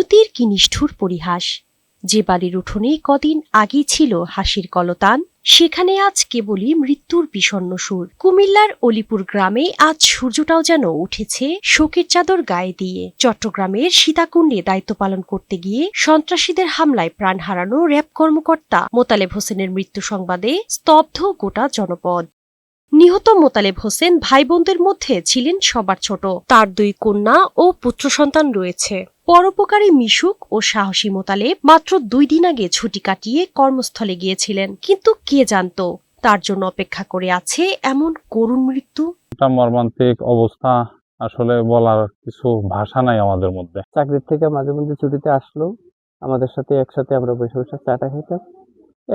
নিয়তির কি নিষ্ঠুর পরিহাস। যে বাড়ির উঠোনে কদিন আগেই ছিল হাসির কলতান, সেখানে আজ কেবলই মৃত্যুর বিষণ্ণ সুর। কুমিল্লার অলিপুর গ্রামে আজ সূর্যটাও যেন উঠেছে শোকের চাদর গায়ে দিয়ে। চট্টগ্রামের সীতাকুণ্ডে দায়িত্ব পালন করতে গিয়ে সন্ত্রাসীদের হামলায় প্রাণ হারানো র্যাব কর্মকর্তা মোতালেব হোসেনের মৃত্যু সংবাদে স্তব্ধ গোটা জনপদ। নিহত মোতালেব হোসেন ভাই বোনদের মধ্যে ছিলেন সবার ছোট। তার 2 কন্যা ও পুত্র সন্তান রয়েছে। পরোপকারী মিশুক ও সাহসী মোতালেব মাত্র 2 দিন আগে ছুটি কাটিয়ে কর্মস্থলে গিয়েছিলেন, কিন্তু কে জানত তার জন্য অপেক্ষা করে আছে এমন করুণ মৃত্যু। একটা মর্মান্তিক অবস্থা, আসলে বলার কিছু ভাষা নাই আমাদের মধ্যে। চাকরির থেকে মাঝে মধ্যে ছুটিতে আসলো, আমাদের সাথে একসাথে আমরা বসে বসে চাটা খেতাম,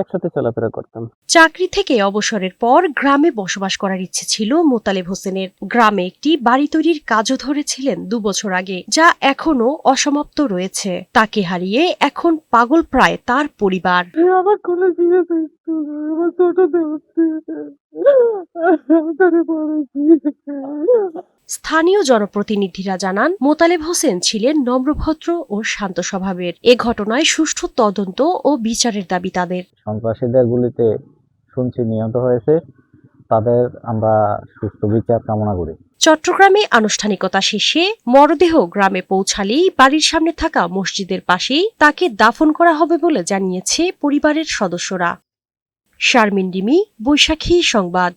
একসাথে চলাফেরা করতাম। চাকরি থেকে অবসরের পর গ্রামে বসবাস করার ইচ্ছে ছিল মোতালেব হোসেনের। গ্রামে একটি বাড়ি তৈরির কাজও ধরেছিলেন 2 বছর আগে, যা এখনো অসমাপ্ত রয়েছে। তাকে হারিয়ে এখন পাগল প্রায় তার পরিবার। আমার কোনো জিনিস আমার ছোট স্থানীয় জনপ্রতিনিধিরা জানান, মোতালেব হোসেন ছিলেন নম্রভদ্র ও শান্ত স্বভাবের। এ ঘটনায় সুষ্ঠু তদন্ত ও বিচারের দাবি তাদের। সন্ত্রাসীদের গুলিতে শুনছি নিহত হয়েছে, তাদের আমরা সুষ্ঠু বিচার কামনা করি। চট্টগ্রামে আনুষ্ঠানিকতা শেষে মরদেহ গ্রামে পৌঁছালেই বাড়ির সামনে থাকা মসজিদের পাশেই তাকে দাফন করা হবে বলে জানিয়েছে পরিবারের সদস্যরা। শারমিন ডিমি, বৈশাখী সংবাদ।